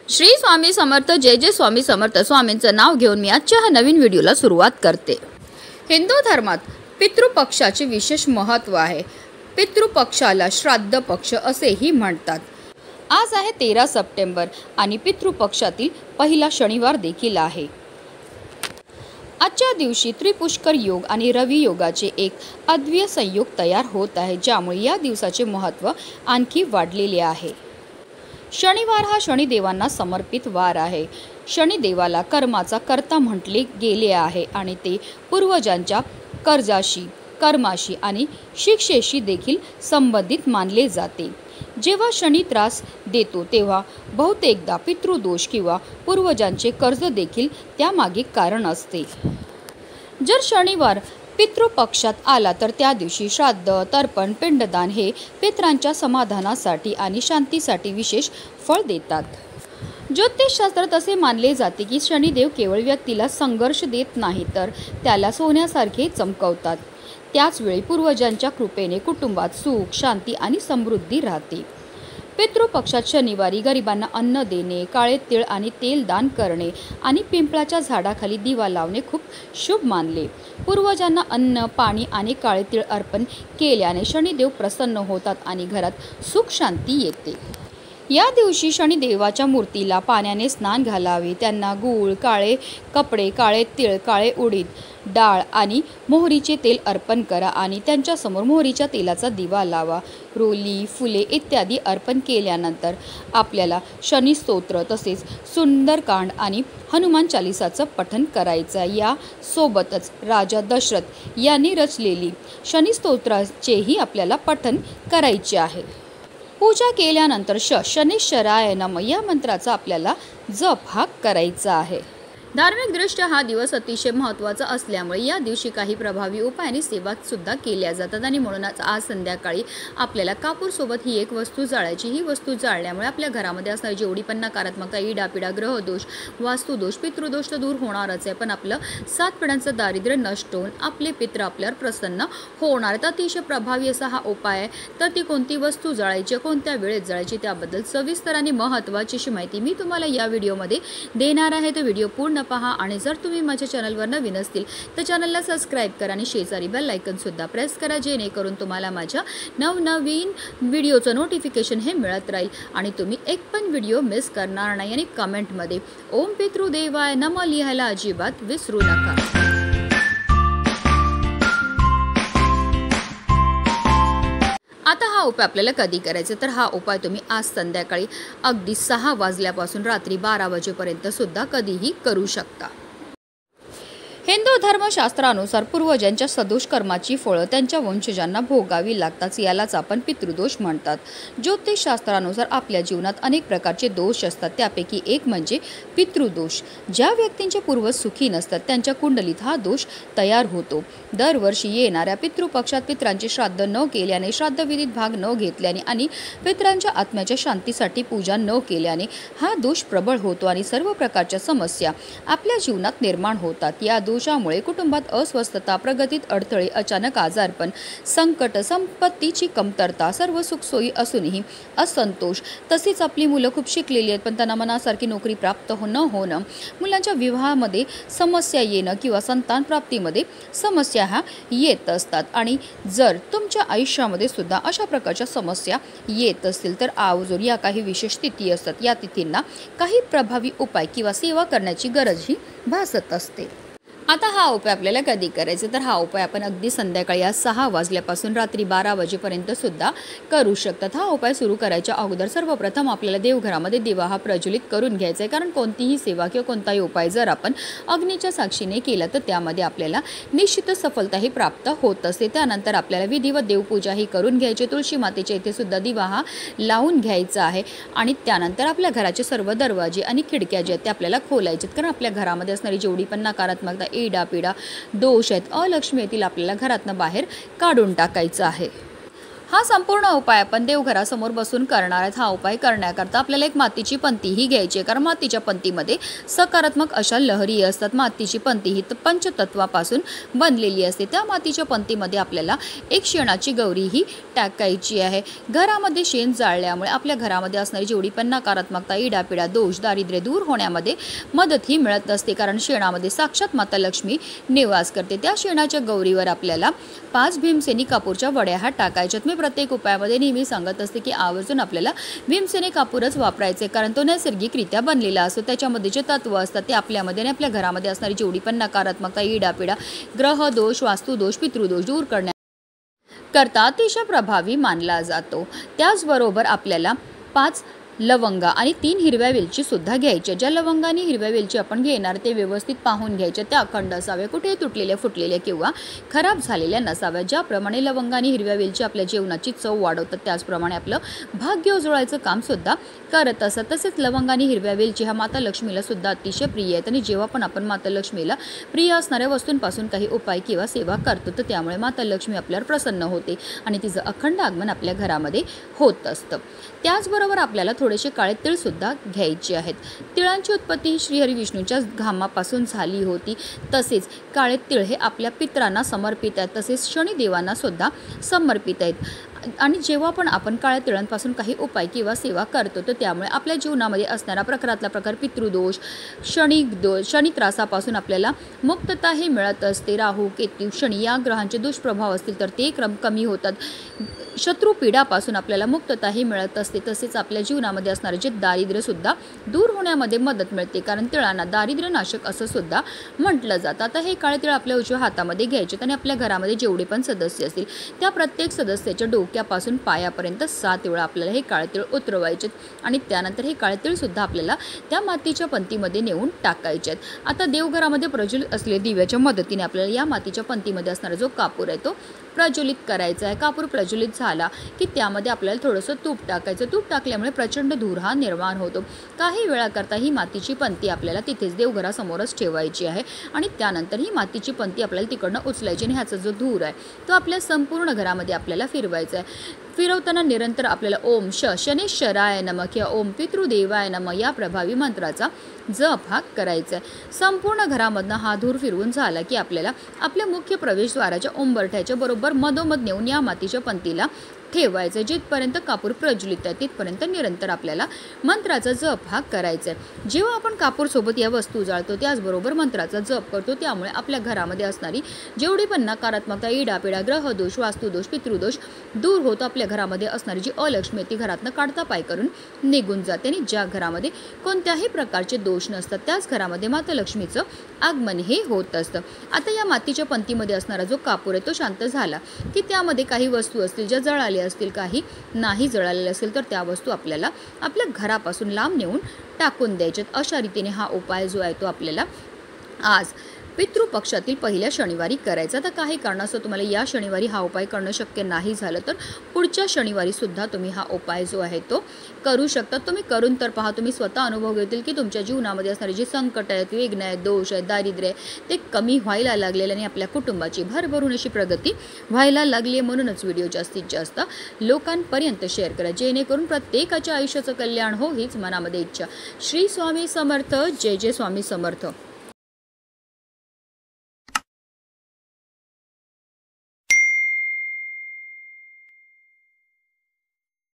श्री स्वामी समर्थ जय जय स्वामी समर्थ स्वामींचं नाव घेऊन मी आजच्या ह्या नवीन व्हिडिओला सुरुवात करते। हिंदू धर्मात पितृपक्षाचे विशेष महत्त्व आहे। पितृपक्षाला श्राद्ध पक्ष असेही म्हणतात। आज आहे 13 सप्टेंबर आणि पितृपक्षातील पहिला शनिवार देखील आहे। आजच्या दिवशी त्रिपुष्कर योग आणि रवी योगाचे एक अद्वितीय संयोग तयार होत आहे, ज्यामुळे या दिवसाचे महत्त्व आणखी वाढलेले आहे। शनिवार हा शनिदेवांना समर्पित वार आहे। शनिदेवाला कर्माचा कर्ता म्हटले गेले आहे आणि ते पूर्वजांच्या कर्जाशी, कर्माशी आणि शिक्षेशी देखील संबंधित मानले जाते। जेव्हा शनी त्रास देतो तेव्हा बहुतेकदा पितृदोष किंवा पूर्वजांचे कर्ज देखील त्यामागे कारण असते। जर शनिवार पितृपक्षात आला तर त्या दिवशी श्राद्ध, तर्पण, पिंडदान हे पितरांच्या समाधानासाठी आणि शांतीसाठी विशेष फळ देतात। ज्योतिषशास्त्रात असे मानले जाते की शनिदेव केवळ व्यक्तीला संघर्ष देत नाही तर त्याला सोन्यासारखे चमकवतात। त्याचवेळी पूर्वजांच्या कृपेने कुटुंबात सुख, शांती आणि समृद्धी राहते। पितृपक्षात शनिवारी गरिबांना अन्न देणे, काळे तीळ आणि तेल दान करणे आणि पिंपळाच्या झाडाखाली दिवा लावणे खूप शुभ मानले। पूर्वजांना अन्न, पाणी आणि काळे तीळ अर्पण केल्याने शनिदेव प्रसन्न होतात आणि घरात सुख शांती येते। या दिवशी शनिदेवाच्या मूर्तीला पाण्याने स्नान घालावे, त्यांना गूळ, काळे कपडे, काळे तीळ, काळे उडीद डाळ आणि मोहरीचे तेल अर्पण करा आणि त्यांच्यासमोर मोहरीच्या तेलाचा दिवा लावा। रोली, फुले इत्यादी अर्पण केल्यानंतर आपल्याला शनी स्तोत्र तसेच सुंदरकांड आणि हनुमान चालीसाचं पठण करायचं। या सोबतच राजा दशरथ यांनी रचलेली शनी स्तोत्राचेही आपल्याला पठण करायचे आहे। पूजा केल्यानंतर शनिश्चराय नमः या मंत्राचा आपल्याला जप हा करायचा आहे। धार्मिकदृष्ट्या हा दिवस अतिशय महत्त्वाचा असल्यामुळे या दिवशी काही प्रभावी उपाय आणि सेवा सुद्धा केल्या जातात आणि म्हणूनच आज संध्याकाळी आपल्याला कापूरसोबत ही एक वस्तू जाळायची। ही वस्तू जाळल्यामुळे आपल्या घरामध्ये असणारी जेवढी पण नकारात्मकता, इडापिडा, ग्रहदोष, वास्तुदोष, पितृदोष तर दूर होणारच आहे, पण आपलं 7 पिढ्यांचं दारिद्र्य नष्ट होऊन आपले पित्र आपल्यावर प्रसन्न होणार आहेत। अतिशय प्रभावी असा हा उपाय आहे। तर ती कोणती वस्तू जाळायची, कोणत्या वेळेत जाळायची त्याबद्दल सविस्तर आणि महत्त्वाची अशी माहिती मी तुम्हाला या व्हिडिओमध्ये देणार आहे। तो व्हिडिओ पूर्ण पहा आणि जर तुम्ही माझ्या चॅनलवर नवीन असतील तर चॅनलला सबस्क्राइब करा आणि शेजारी बेल आयकॉन सुद्धा प्रेस करा, जेणेकरून तुम्हाला माझ्या नवनवीन व्हिडिओचं नोटिफिकेशन हे मिळत राहील आणि तुम्ही एक पण व्हिडिओ मिस करणार नाही। आणि कमेंटमध्ये ओम पितृदेवाय नमः लिहायला अजिबात विसरू नका। आता हा उपाय आपल्याला कधी करायचा तर हा उपाय तुम्ही आज संध्याकाळी अगदी 6 वाजल्यापासून रात्री 12 वाजेपर्यंत सुद्धा कधीही करू शकता। हिंदू धर्मशास्त्रानुसार पूर्वजांच्या सदोष कर्माची फळं त्यांच्या वंशजांना भोगावी लागतात, यालाच आपण पितृदोष म्हणतात। ज्योतिषशास्त्रानुसार आपल्या जीवनात अनेक प्रकारचे दोष असतात, त्यापैकी एक म्हणजे पितृदोष। ज्या व्यक्तींचे पूर्वज सुखी नसतात त्यांच्या कुंडलीत हा दोष तयार होतो। दरवर्षी येणाऱ्या पितृपक्षात पितरांचे श्राद्ध न केल्याने, श्राद्धविधीत भाग न घेतल्याने आणि पितरांच्या आत्म्याच्या शांतीसाठी पूजा न केल्याने हा दोष प्रबळ होतो आणि सर्व प्रकारच्या समस्या आपल्या जीवनात निर्माण होतात। या दोषामुळे कुटुंबात अस्वस्थता, प्रगतीत अडथळे, अचानक आजारपण, संकट, संपत्तीची कमतरता, सर्व सुखसोयी असूनही असंतोष, तसेच आपली मुलं खूप शिकलेली आहेत पण त्यांना मनासारखी नोकरी प्राप्त न होणं, मुलांच्या विवाहामध्ये समस्या येणं किंवा संतान प्राप्तीमध्ये समस्या ह्या येत असतात। आणि जर तुमच्या आयुष्यामध्ये सुद्धा अशा प्रकारच्या समस्या येत असतील तर आवर्जून या काही विशेष तिथी असतात, या तिथींना काही प्रभावी उपाय किंवा सेवा करण्याची गरजही भासत असते। आता हा उपाय आपल्याला कधी करायचा तर हा उपाय आपण अगदी संध्याकाळी आज 6 वाजल्यापासून रात्री 12 वाजेपर्यंत सुद्धा करू शकतात। हा उपाय सुरू करायच्या अगोदर सर्वप्रथम आपल्याला देवघरामध्ये दिवा हा प्रज्वलित करून घ्यायचा आहे, कारण कोणतीही सेवा किंवा कोणताही उपाय जर आपण अग्नीच्या साक्षीने केला तर त्यामध्ये आपल्याला निश्चित सफलताही प्राप्त होत असते। त्यानंतर आपल्याला विधिवत देवपूजाही करून घ्यायची, तुळशी मातेच्या इथे सुद्धा दिवा हा लावून घ्यायचा आहे आणि त्यानंतर आपल्या घराचे सर्व दरवाजे आणि खिडक्या जे आहेत ते आपल्याला खोलायचे आहेत, कारण आपल्या घरामध्ये असणारी जेवढी पण नकारात्मकता, इडापिडा, दोष आहेत, अलक्ष्मी येतील आपल्याला घरातनं बाहेर काढून टाकायचं आहे। हा संपूर्ण उपाय आपण देवघरासमोर बसून करणार आहेत। हा उपाय करण्याकरता आपल्याला एक मातीची पंती ही घ्यायची आहे, कारण मातीच्या पंतीमध्ये सकारात्मक अशा लहरी असतात। मातीची पंती ही पंचतत्वापासून बनलेली असते। त्या मातीच्या पंतीमध्ये आपल्याला एक शेणाची गौरी ही टाकायची आहे। घरामध्ये शेण जाळल्यामुळे आपल्या घरामध्ये असणारी जेवढी पण नकारात्मकता, इडापिडा, दोष, दारिद्र्य दूर होण्यामध्ये मदत ही मिळत असते, कारण शेणामध्ये साक्षात माता लक्ष्मी निवास करते। त्या शेणाच्या गौरीवर आपल्याला 5 भीमसेनी कापूरच्या वड्या हा टाकायच्यात। मी प्रत्येक उपायामध्ये नेहमी सांगत असते की आवर्जून आपल्याला भीमसेनी कापूरच वापरायचे, कारण तो नैसर्गिकरित्या बनलेला असतो। त्याच्यामध्ये जे तत्व असतात ते आपल्यामध्ये आणि आपल्या घरामध्ये असणारी जेवढी पण नकारात्मकता, इडापिडा, ग्रह दोष, वास्तुदोष, पितृदोष दूर करता अतिशय प्रभावी मानला जातो। त्याचबरोबर आपल्याला 5 लवंगा आणि 3 हिरव्या वेलची सुद्धा घ्यायच्या। ज्या लवंगा आणि हिरव्या वेलची आपण घेणार ते व्यवस्थित पाहून घ्यायच्या, त्या अखंड असाव्या, कुठे तुटलेल्या, फुटलेल्या किंवा खराब झालेल्या नसाव्या। ज्याप्रमाणे लवंगा आणि हिरव्या वेलची आपल्या जेवणाची चव वाढवतात, त्याचप्रमाणे आपलं भाग्य उजळायचं काम सुद्धा करत असतात। तसेच लवंगा आणि हिरव्या वेलची हा माता लक्ष्मीला सुद्धा अतिशय प्रिय आहेत, आणि जेव्हा पण आपण माता लक्ष्मीला प्रिय असणाऱ्या वस्तूंपासून काही उपाय किंवा सेवा करतो तर त्यामुळे माता लक्ष्मी आपल्यावर प्रसन्न होते आणि तिचं अखंड आगमन आपल्या घरामध्ये होत असतं। त्याचबरोबर आपल्याला थोडेसे काळे तीळ सुद्धा घ्यायचे आहेत। तिळांची उत्पत्ती ही श्रीहरी विष्णूच्या घामापासून झाली होती। तसेच काळे तीळ हे आपल्या पितरांना समर्पित आहेत, तसेच शनिदेवांना सुद्धा समर्पित आहेत। आणि जेव्हा पण आपण काळ्या तिळांपासून काही उपाय किंवा सेवा करतो तर त्यामुळे आपल्या जीवनामध्ये असणारा प्रकारातला प्रकार पितृदोष, शनी त्रासापासून आपल्याला मुक्तता ही मिळत असते। राहू, केतू, शनी या ग्रहांचे दुष्प्रभाव असतील तर ते कमी होतात। शत्रू पीडापासून आपल्याला मुक्तता ही मिळत असते। तसेच आपल्या जीवनामध्ये असणारे जे दारिद्र्य सुद्धा दूर होण्यामध्ये मदत मिळते, कारण तिळांना दारिद्र्यनाशक असं सुद्धा म्हटलं जातं। आता हे काळे तीळ आपल्या उजव्या हातामध्ये घ्यायचे आणि आपल्या घरामध्ये जेवढे पण सदस्य असतील त्या प्रत्येक सदस्याच्या डोक्यापासून पायापर्यंत 7 वेळा आपल्याला हे काळे तीळ उतरवायचे आणि त्यानंतर हे काळे तीळ सुद्धा आपल्याला त्या मातीच्या पंतीमध्ये नेऊन टाकायचे आहेत। आता देवघरामध्ये प्रज्वलित असलेल्या दिव्याच्या मदतीने आपल्याला या मातीच्या पंतीमध्ये असणारा जो कापूर आहे तो प्रज्वलित करायचा आहे। कापूर प्रज्वलित झाला की त्यामध्ये आपल्याला थोडंसं तूप टाकायचं। तूप टाकल्यामुळे प्रचंड धूर हा निर्माण होतो। काही वेळाकरता ही मातीची पंती आपल्याला तिथेच देवघरासमोरच ठेवायची आहे आणि त्यानंतर ही मातीची पंती आपल्याला तिकडनं उचलायची आणि ह्याचा जो धूर आहे तो आपल्या संपूर्ण घरामध्ये आपल्याला फिरवायचा आहे। फिरवताना निरंतर आपल्याला ओम शनेश्वराय नमः किंवा ओम पितृदेवाय नमः या प्रभावी मंत्राचा जप हा करायचा आहे। संपूर्ण घरामधनं हा धूर फिरवून झाला की आपल्याला आपल्या मुख्य प्रवेशद्वाराच्या उंबरठ्याच्या बरोबर मधोमध नेऊन या मातीच्या पंतीला ठेवायचं। जिथपर्यंत कापूर प्रज्वलित आहे तिथपर्यंत निरंतर आपल्याला मंत्राचा जप हा करायचा आहे। जेव्हा आपण कापूर सोबत या वस्तू जाळतो त्याचबरोबर मंत्राचा जप करतो त्यामुळे आपल्या घरामध्ये असणारी जेवढी पण नकारात्मकता, इडापिडा, ग्रहदोष, वास्तुदोष, पितृदोष दूर होतो। आपल्या घरामध्ये असणारी जी अलक्ष्मी ती घरातनं काढता पाय करून निघून जाते आणि ज्या घरामध्ये कोणत्याही प्रकारचे दोष नसतात त्याच घरामध्ये माता लक्ष्मीचं आगमन हे होत असतं। आता या मातीच्या पंतीमध्ये असणारा जो कापूर आहे तो शांत झाला की त्यामध्ये काही वस्तू असतील ज्या जळाल्या असतील, काही नाही जळालेले असेल तर त्या वस्तू आपल्याला आपल्या घरापासून लांब नेऊन टाकून द्यायच्यात। अशा रीतीने हा उपाय जो आहे तो आपल्याला आज पितृपक्षातील पहिल्या शनिवारी करायचा। तर काही कारणास्तव तुम्हाला या शनिवारी हा उपाय करणं शक्य नाही झालं तर पुढच्या शनिवारी सुद्धा तुम्ही हा उपाय जो आहे तो करू शकता। तुम्ही करून तर पहा, तुम्ही स्वतः अनुभव घेतील की तुमच्या जीवनामध्ये असणारे जे संकट आहेत, विघ्न आहेत, दोष आहेत, दारिद्र्य आहे ते कमी व्हायला लागलेले आणि आपल्या कुटुंबाची भरभरून अशी प्रगती व्हायला लागली आहे। म्हणूनच व्हिडिओ जास्तीत जास्त लोकांपर्यंत शेअर करा जेणेकरून प्रत्येकाच्या आयुष्याचं कल्याण हो हीच मनामध्ये इच्छा। श्री स्वामी समर्थ। जय जय स्वामी समर्थ।